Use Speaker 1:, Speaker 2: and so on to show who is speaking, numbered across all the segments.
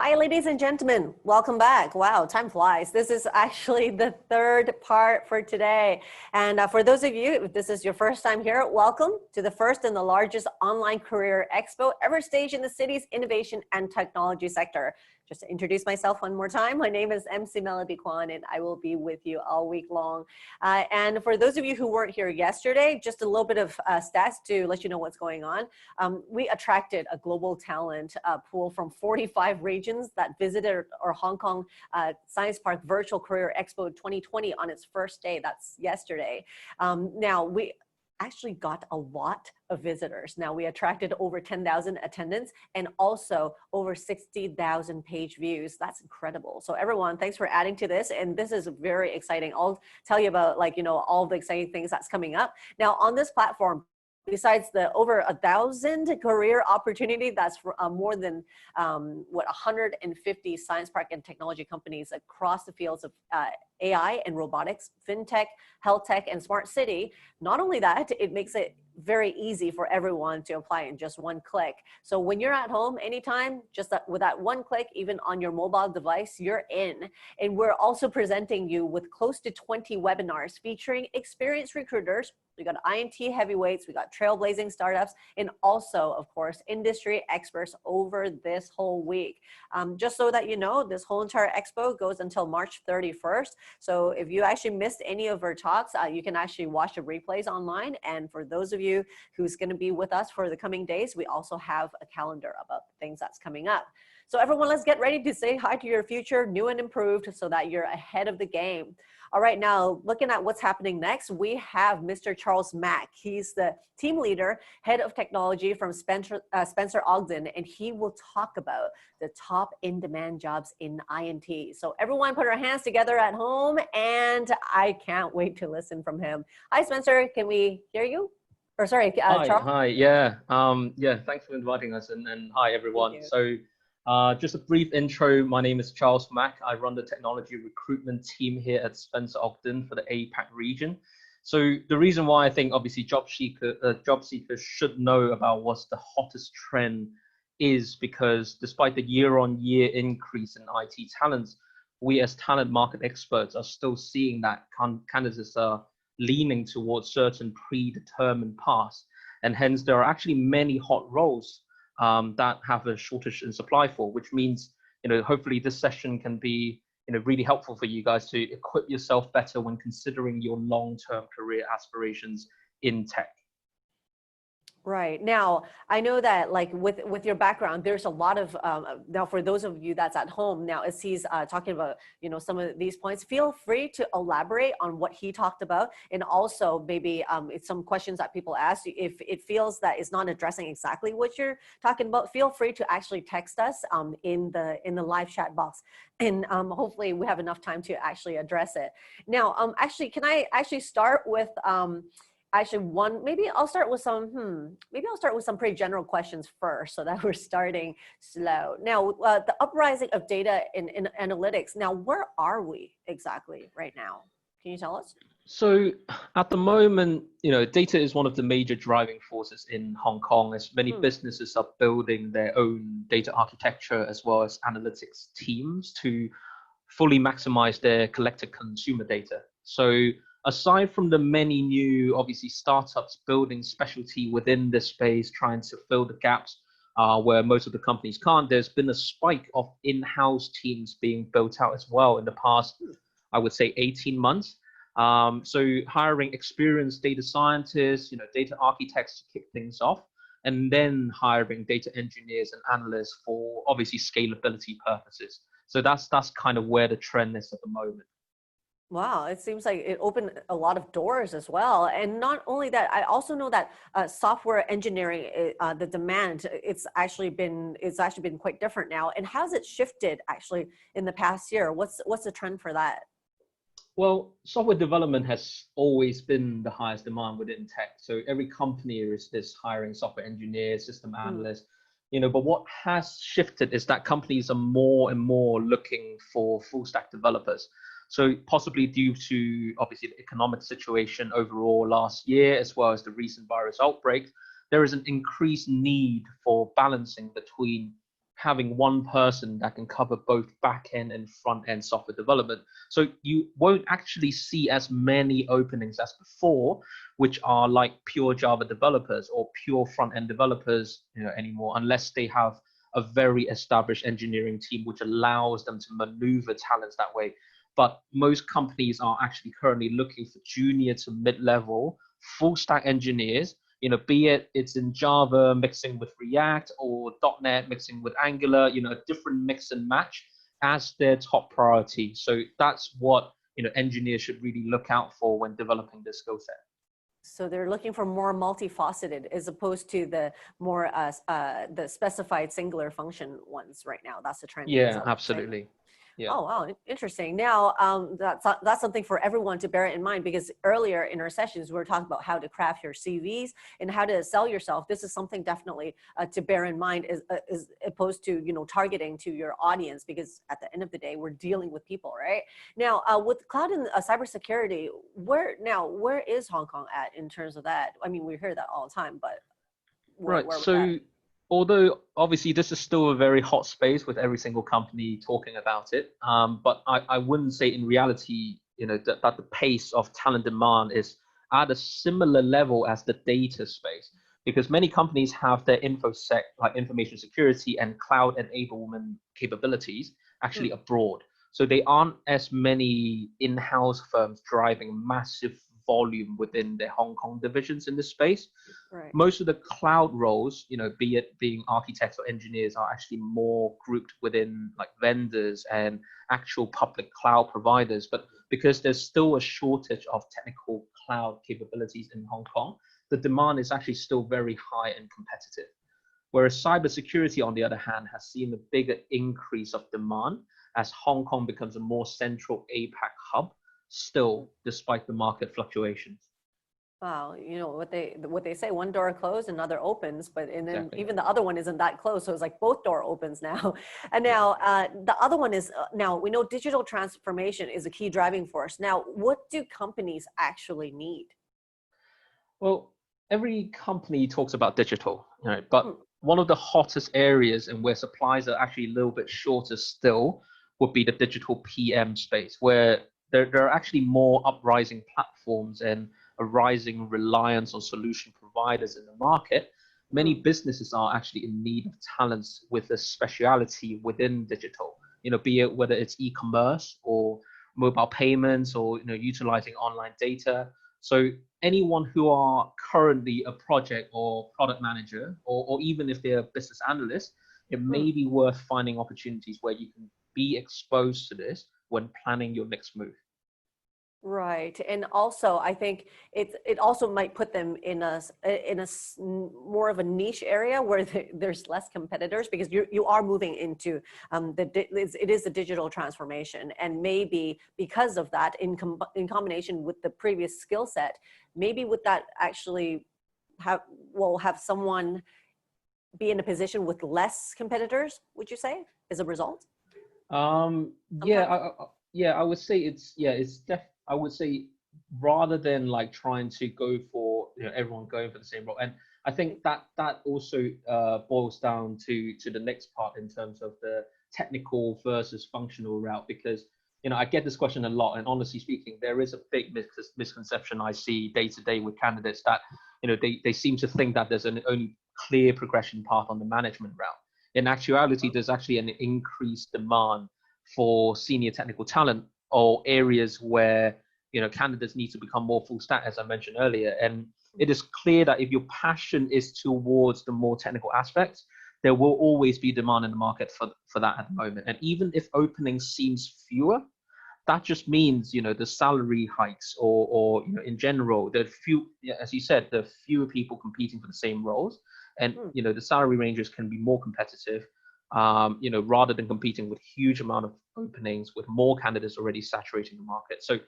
Speaker 1: Hi, ladies and gentlemen. Welcome back. Wow, time flies. This is actually the third part for today. And for those of you, if this is your first time here, welcome to the first and the largest online career expo ever staged in the city's innovation and technology sector. Just to introduce myself one more time, my name is MC Melody Kwan, and I will be with you all week long. And for those of you who weren't here yesterday, just a little bit of stats to let you know what's going on. We attracted a global talent pool from 45 regions that visited our Hong Kong Science Park Virtual Career Expo 2020 on its first day. That's yesterday. Now, we actually got a lot of visitors. Now, we attracted over 10,000 attendants and also over 60,000 page views. That's incredible. So everyone, thanks for adding to this. And this is very exciting. I'll tell you about all the exciting things that's coming up. Now, on this platform, besides the over 1,000 career opportunity, that's for more than 150 science park and technology companies across the fields of AI and robotics, fintech, health tech, and smart city. Not only that, it makes it very easy for everyone to apply in just one click. So when you're at home anytime, just with that one click, even on your mobile device, you're in. And we're also presenting you with close to 20 webinars featuring experienced recruiters. We got I&T heavyweights, we got trailblazing startups, and also, of course, industry experts over this whole week. Just so that you know, this whole entire expo goes until March 31st. So if you actually missed any of our talks, you can actually watch the replays online. And for those of you who's going to be with us for the coming days, we also have a calendar about things that's coming up. So everyone, let's get ready to say hi to your future, new and improved, so that you're ahead of the game. All right, now looking at what's happening next, we have Mr. Charles Mak. He's the team leader, head of technology from Spencer Ogden, and he will talk about the top in-demand jobs in I&T. So everyone put our hands together at home, and I can't wait to listen from him. Hi, Spencer, can we hear you? Or sorry, Charles?
Speaker 2: Hi, yeah. Thanks for inviting us, and hi, everyone. So just a brief intro. My name is Charles Mak. I run the technology recruitment team here at Spencer Ogden for the APAC region. So the reason why I think obviously job seekers should know about what's the hottest trend is because despite the year-on-year increase in IT talents, we as talent market experts are still seeing that candidates are leaning towards certain predetermined paths. And hence there are actually many hot roles that have a shortage in supply for, which means, hopefully this session can be, really helpful for you guys to equip yourself better when considering your long-term career aspirations in tech.
Speaker 1: Right. Now, I know that with your background, there's a lot of, now for those of you that's at home, now as he's talking about, some of these points, feel free to elaborate on what he talked about. And also maybe it's some questions that people ask, if it feels that it's not addressing exactly what you're talking about, feel free to actually text us in the live chat box. And hopefully we have enough time to actually address it. Now, actually, can I actually start with, maybe I'll start with some pretty general questions first so that we're starting slow. Now, the uprising of data in analytics. Now, where are we exactly right now? Can you tell us?
Speaker 2: So at the moment, data is one of the major driving forces in Hong Kong as many businesses are building their own data architecture as well as analytics teams to fully maximize their collected consumer data. So aside from the many new, obviously, startups building specialty within this space, trying to fill the gaps where most of the companies can't, there's been a spike of in-house teams being built out as well in the past, I would say, 18 months. So hiring experienced data scientists, data architects to kick things off, and then hiring data engineers and analysts for obviously scalability purposes. So that's kind of where the trend is at the moment.
Speaker 1: Wow, it seems like it opened a lot of doors as well. And not only that, I also know that software engineering, the demand, it's actually been quite different now. And how's it shifted actually in the past year? What's the trend for that?
Speaker 2: Well, software development has always been the highest demand within tech. So every company is hiring software engineers, system analysts, but what has shifted is that companies are more and more looking for full stack developers. So possibly due to obviously the economic situation overall last year, as well as the recent virus outbreak, there is an increased need for balancing between having one person that can cover both back-end and front-end software development. So you won't actually see as many openings as before, which are like pure Java developers or pure front-end developers, anymore, unless they have a very established engineering team, which allows them to maneuver talents that way. But most companies are actually currently looking for junior to mid-level full stack engineers, be it's in Java mixing with React or .NET mixing with Angular, a different mix and match as their top priority. So that's what, engineers should really look out for when developing this skill set.
Speaker 1: So they're looking for more multifaceted as opposed to the more the specified singular function ones right now. That's the trend.
Speaker 2: Yeah, absolutely. Yeah.
Speaker 1: Oh, wow, interesting. Now, that's something for everyone to bear in mind, because earlier in our sessions, we were talking about how to craft your CVs and how to sell yourself. This is something definitely to bear in mind as opposed to, targeting to your audience, because at the end of the day, we're dealing with people, right? Now, with cloud and cybersecurity, where is Hong Kong at in terms of that? I mean, we hear that all the time, but where
Speaker 2: although obviously this is still a very hot space with every single company talking about it, but I wouldn't say in reality, that the pace of talent demand is at a similar level as the data space, because many companies have their infosec, like information security and cloud enablement capabilities, actually abroad. So they aren't as many in-house firms driving massive volume within their Hong Kong divisions in this space.
Speaker 1: Right.
Speaker 2: Most of the cloud roles, be it being architects or engineers, are actually more grouped within like vendors and actual public cloud providers. But because there's still a shortage of technical cloud capabilities in Hong Kong, the demand is actually still very high and competitive. Whereas cybersecurity, on the other hand, has seen a bigger increase of demand as Hong Kong becomes a more central APAC hub, still, despite the market fluctuations.
Speaker 1: Wow, what they say, one door closed, another opens, but and then
Speaker 2: Exactly.
Speaker 1: Even the other one isn't that close, so it's like both door opens now. And now the other one is now we know digital transformation is a key driving force. Now, what do companies actually need?
Speaker 2: Well, every company talks about digital, but one of the hottest areas and where supplies are actually a little bit shorter still would be the digital PM space, where there are actually more uprising platforms and a rising reliance on solution providers in the market. Many businesses are actually in need of talents with a speciality within digital, be it whether it's e-commerce or mobile payments or, utilizing online data. So anyone who are currently a project or product manager, or even if they're a business analyst, it may be worth finding opportunities where you can be exposed to this when planning your next move.
Speaker 1: Right, and also I think it also might put them in a more of a niche area where there's less competitors, because you are moving into it is a digital transformation, and maybe because of that, in combination with the previous skill set, maybe with that actually have someone be in a position with less competitors. Would you say as a result?
Speaker 2: I would say I would say rather than like trying to go for everyone going for the same role, and I think that also boils down to the next part in terms of the technical versus functional route, because I get this question a lot, and honestly speaking, there is a big misconception I see day to day with candidates that they seem to think that there's an only clear progression path on the management route. In actuality, there's actually an increased demand for senior technical talent, or areas where candidates need to become more full stack, as I mentioned earlier. And it is clear that if your passion is towards the more technical aspects, there will always be demand in the market for that at the moment. And even if openings seems fewer, that just means the salary hikes, or in general, as you said, there are fewer people competing for the same roles, and the salary ranges can be more competitive. Rather than competing with huge amount of openings with more candidates already saturating the market. So,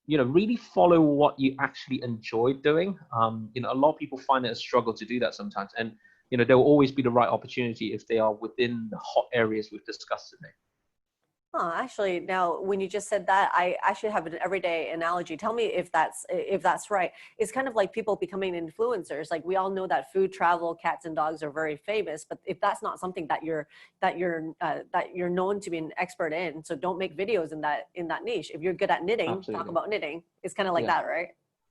Speaker 2: really follow what you actually enjoy doing. A lot of people find it a struggle to do that sometimes. And, there will always be the right opportunity if they are within the hot areas we've discussed today.
Speaker 1: Huh, actually, now when you just said that, I actually have an everyday analogy. Tell me if that's right. It's kind of like people becoming influencers. Like we all know that food, travel, cats and dogs are very famous, but if that's not something that you're known to be an expert in, so don't make videos in that niche. If you're good at knitting, talk
Speaker 2: Absolutely.
Speaker 1: about knitting. It's kind of like
Speaker 2: Yeah.
Speaker 1: that, right?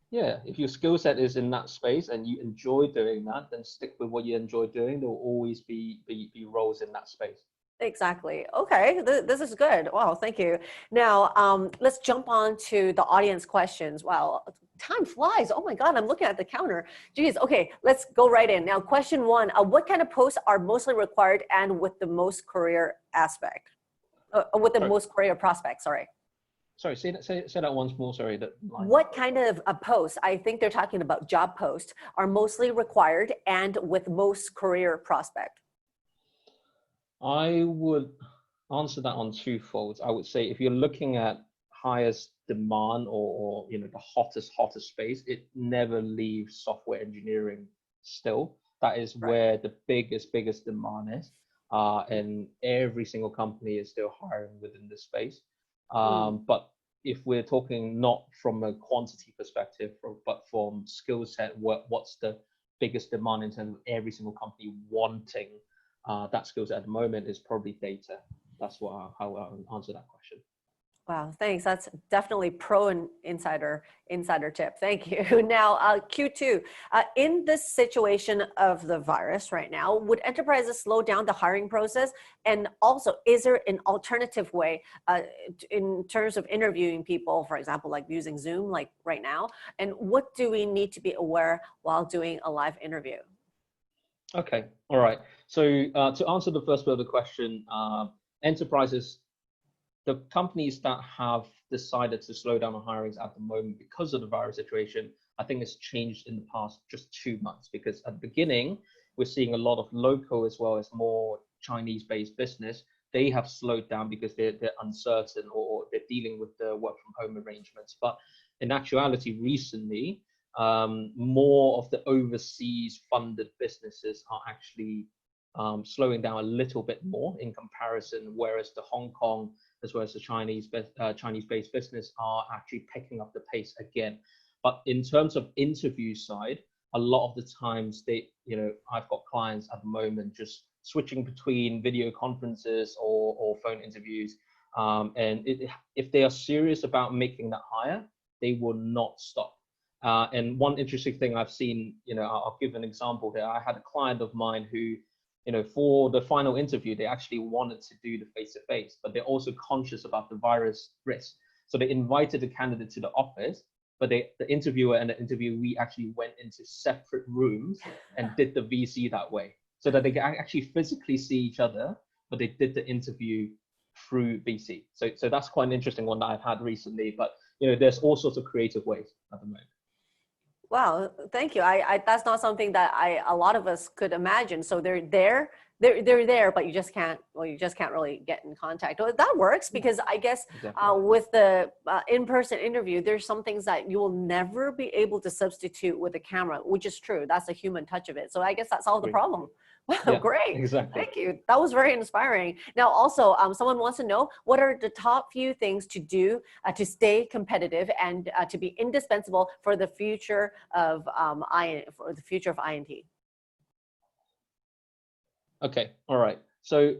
Speaker 2: Yeah. If your skill set is in that space and you enjoy doing that, then stick with what you enjoy doing. There will always be roles in that space.
Speaker 1: Exactly. Okay, this is good. Wow, thank you. Now, let's jump on to the audience questions. Wow, time flies. Oh my God, I'm looking at the counter. Geez, okay, let's go right in. Now, question one, what kind of posts are mostly required and with the most career aspect? With the
Speaker 2: Sorry,
Speaker 1: most career prospects, sorry.
Speaker 2: sorry. Say that once more. Sorry, that line.
Speaker 1: What kind of posts, I think they're talking about job posts, are mostly required and with most career prospect?
Speaker 2: I would answer that on two folds. I would say if you're looking at highest demand or you know the hottest space, it never leaves software engineering still. That is
Speaker 1: Right.
Speaker 2: where the biggest demand is. And every single company is still hiring within this space.
Speaker 1: Mm.
Speaker 2: But if we're talking not from a quantity perspective, but from skill set, what's the biggest demand in terms of every single company wanting that skill set at the moment is probably data. That's how I would answer that question.
Speaker 1: Wow, thanks. That's definitely pro and insider tip. Thank you. Now, Q2, in this situation of the virus right now, would enterprises slow down the hiring process? And also, is there an alternative way in terms of interviewing people, for example, like using Zoom, like right now? And what do we need to be aware while doing a live interview?
Speaker 2: Okay, all right. So to answer the first part of the question, enterprises, the companies that have decided to slow down on hirings at the moment because of the virus situation, I think it's changed in the past just 2 months. Because at the beginning, we're seeing a lot of local as well as more Chinese-based business. They have slowed down because they're uncertain or they're dealing with the work from home arrangements. But in actuality, recently, more of the overseas funded businesses are actually slowing down a little bit more in comparison, whereas the Hong Kong as well as the Chinese-based business are actually picking up the pace again. But in terms of interview side, a lot of the times I've got clients at the moment just switching between video conferences or phone interviews. If they are serious about making that hire, they will not stop. And one interesting thing I've seen, I'll give an example here. I had a client of mine who, for the final interview, they actually wanted to do the face-to-face, but they're also conscious about the virus risk. So they invited the candidate to the office, but the interviewer and the interviewee actually went into separate rooms and did the VC that way, so that they can actually physically see each other, but they did the interview through VC. So that's quite an interesting one that I've had recently. But there's all sorts of creative ways at the moment.
Speaker 1: Wow, thank you. I that's not something that a lot of us could imagine. So they're there, but you just can't really get in contact. Well, that works because I guess
Speaker 2: Exactly.
Speaker 1: with the in-person interview, there's some things that you will never be able to substitute with a camera, which is true. That's a human touch of it. So I guess that solved the
Speaker 2: Agree.
Speaker 1: problem. Wow,
Speaker 2: Yeah,
Speaker 1: great.
Speaker 2: exactly.
Speaker 1: Thank you. That was very inspiring. Now, also, someone wants to know what are the top few things to do to stay competitive and to be indispensable for the future of I&T.
Speaker 2: Okay, all right. So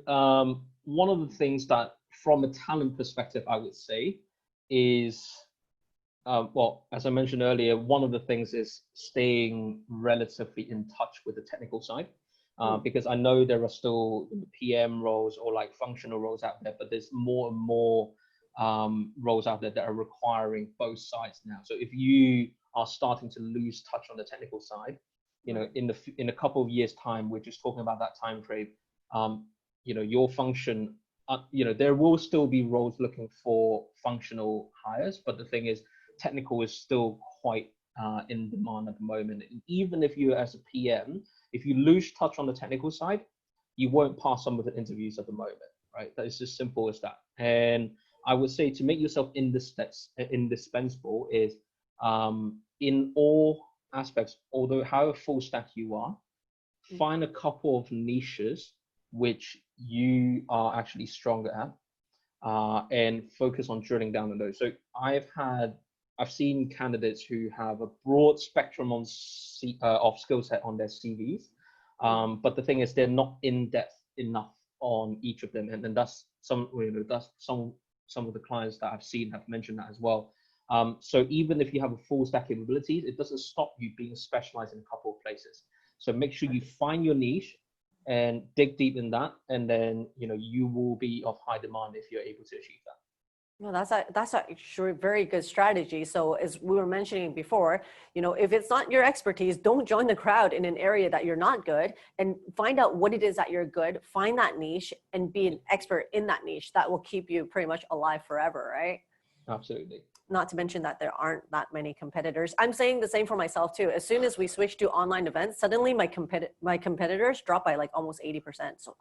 Speaker 2: one of the things that, from a talent perspective, I would say is, well, as I mentioned earlier, one of the things is staying relatively in touch with the technical side. Because I know there are still PM roles or like functional roles out there, but there's more and more roles out there that are requiring both sides now. So if you are starting to lose touch on the technical side, in a couple of years' time, we're just talking about that time frame. Your function, there will still be roles looking for functional hires, but the thing is, technical is still quite in demand at the moment. And even if you, as a PM, if you lose touch on the technical side, you won't pass some of the interviews at the moment, right? That is as simple as that. And I would say to make yourself indispensable is in all aspects, although however full stack you are, find a couple of niches which you are actually stronger at. and focus on drilling down on those. So I've seen candidates who have a broad spectrum of skill set on their CVs, but the thing is they're not in depth enough on each of them, and that's some of the clients that I've seen have mentioned that as well. So even if you have a full stack capabilities, it doesn't stop you being specialized in a couple of places. So make sure you find your niche and dig deep in that, and then you will be of high demand if you're able to achieve that.
Speaker 1: No, that's actually a very good strategy. So as we were mentioning before, if it's not your expertise, don't join the crowd in an area that you're not good, and find out what it is that you're good, find that niche and be an expert in that niche. That will keep you pretty much alive forever, right?
Speaker 2: Absolutely.
Speaker 1: Not to mention that there aren't that many competitors. I'm saying the same for myself too. As soon as we switch to online events, suddenly my competitors drop by like almost 80%. So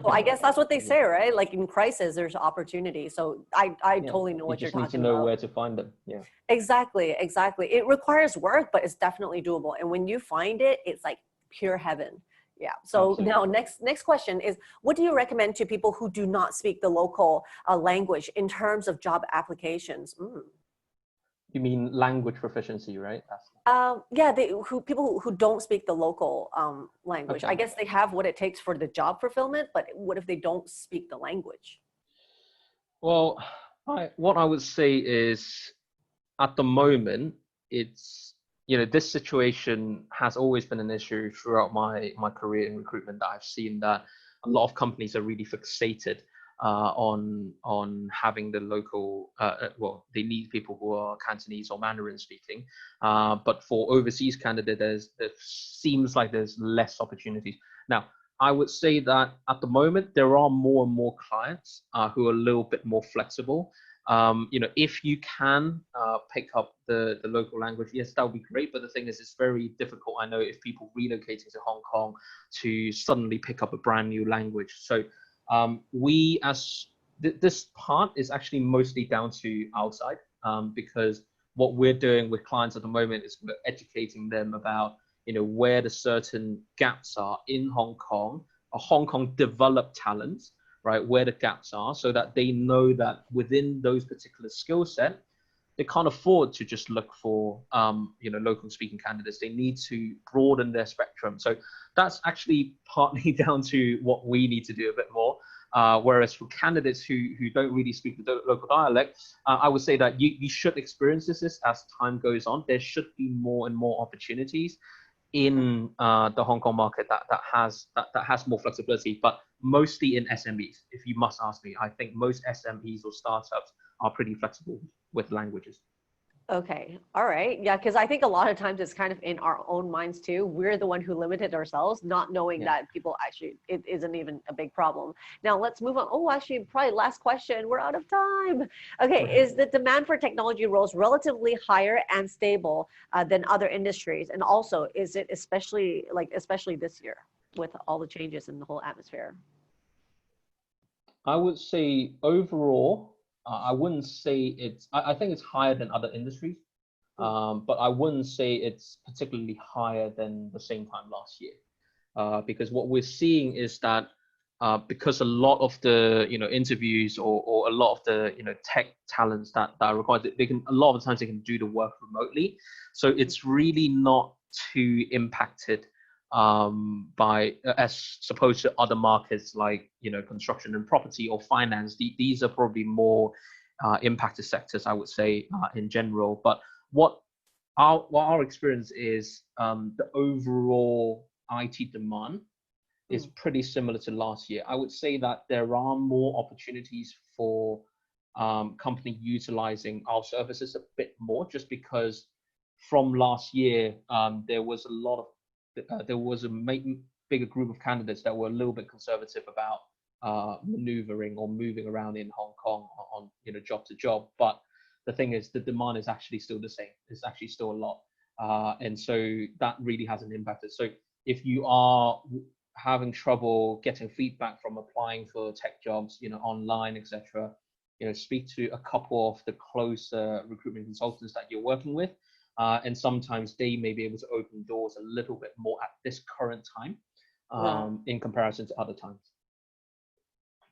Speaker 1: I guess that's what they say, right? Like in crisis, there's opportunity. So I totally know what you're talking about.
Speaker 2: You just need to know where to find them. Yeah.
Speaker 1: Exactly. It requires work, but it's definitely doable. And when you find it, it's like pure heaven. Yeah. So absolutely. Now next question is, what do you recommend to people who do not speak the local language in terms of job applications?
Speaker 2: You mean language proficiency, right?
Speaker 1: Yeah, people who don't speak the local language. Okay. I guess they have what it takes for the job fulfillment, but what if they don't speak the language?
Speaker 2: Well, what I would say is, at the moment, it's this situation has always been an issue throughout my career in recruitment, that I've seen that a lot of companies are really fixated on having the local, they need people who are Cantonese or Mandarin speaking, but for overseas candidates, it seems like there's less opportunities. Now, I would say that at the moment, there are more and more clients who are a little bit more flexible. If you can pick up the local language, yes, that would be great. But the thing is, it's very difficult. I know if people relocating to Hong Kong to suddenly pick up a brand new language. So this part is actually mostly down to our side, because what we're doing with clients at the moment is we're educating them about where the certain gaps are in Hong Kong, or Hong Kong developed talents, right, where the gaps are, so that they know that within those particular skill set, they can't afford to just look for local speaking candidates. They need to broaden their spectrum. So that's actually partly down to what we need to do a bit more. Whereas for candidates who don't really speak the local dialect, I would say that you should experience this as time goes on. There should be more and more opportunities in the Hong Kong market that has more flexibility, but mostly in SMEs. If you must ask me, I think most SMEs or startups are pretty flexible with languages.
Speaker 1: Okay. All right. Yeah. Because I think a lot of times it's kind of in our own minds too. We're the one who limited ourselves, not knowing that people actually, it isn't even a big problem. Now let's move on. Oh, actually, probably last question. We're out of time. Okay. Is the demand for technology roles relatively higher and stable than other industries? And also, is it especially this year with all the changes in the whole atmosphere?
Speaker 2: I would say overall, I wouldn't say I think it's higher than other industries, but I wouldn't say it's particularly higher than the same time last year, because what we're seeing is that because a lot of the interviews or a lot of the tech talents that are required, a lot of the times they can do the work remotely, so it's really not too impacted by as opposed to other markets like construction and property or finance. These are probably more impacted sectors, I would say, in general. But what our experience is, the overall IT demand is pretty similar to last year. I would say that there are more opportunities for company utilizing our services a bit more, just because from last year there was a bigger group of candidates that were a little bit conservative about maneuvering or moving around in Hong Kong on job to job. But the thing is, the demand is actually still the same. It's actually still a lot, and so that really hasn't impacted. So if you are having trouble getting feedback from applying for tech jobs, online, etc., speak to a couple of the closer recruitment consultants that you're working with. And sometimes they may be able to open doors a little bit more at this current time in comparison to other times.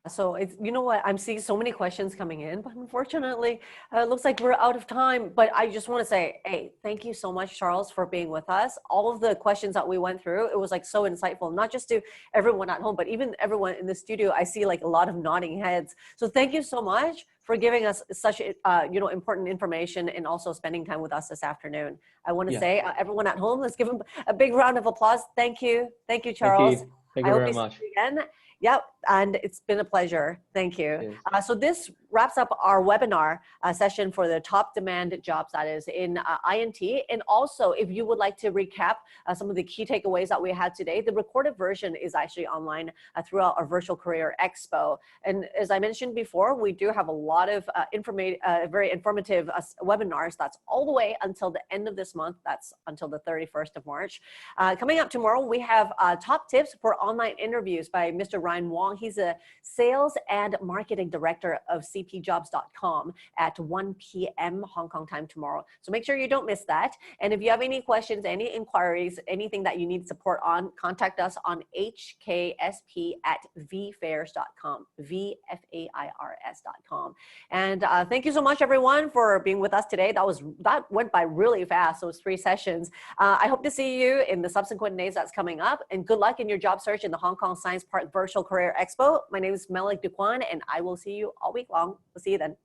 Speaker 1: So it's, you know what, I'm seeing so many questions coming in, but unfortunately, it looks like we're out of time. But I just want to say, hey, thank you so much, Charles, for being with us. All of the questions that we went through, it was like so insightful, not just to everyone at home, but even everyone in the studio. I see like a lot of nodding heads. So thank you so much for giving us such important information and also spending time with us this afternoon. I want to say, everyone at home, let's give him a big round of applause. Thank you, Charles.
Speaker 2: Thank you. Thank
Speaker 1: I
Speaker 2: you
Speaker 1: hope
Speaker 2: very
Speaker 1: we see
Speaker 2: much.
Speaker 1: you again. Yep, and it's been a pleasure. Thank you.
Speaker 2: Cheers.
Speaker 1: So this wraps up our webinar session for the top demand jobs, that is in I&T. And also, if you would like to recap some of the key takeaways that we had today, the recorded version is actually online throughout our virtual career expo. And as I mentioned before, we do have a lot of very informative webinars. That's all the way until the end of this month. That's until the 31st of March. Coming up tomorrow, we have top tips for online interviews by Mr. Ryan Wong. He's a sales and marketing director of cpjobs.com at 1 p.m. Hong Kong time tomorrow. So make sure you don't miss that. And if you have any questions, any inquiries, anything that you need support on, contact us on hksp@vfairs.com, vfairs.com. And thank you so much, everyone, for being with us today. That went by really fast, those 3 sessions. I hope to see you in the subsequent days that's coming up. And good luck in your job search in the Hong Kong Science Park Virtual Career Expo. My name is Melik Duquan, and I will see you all week long. We'll see you then.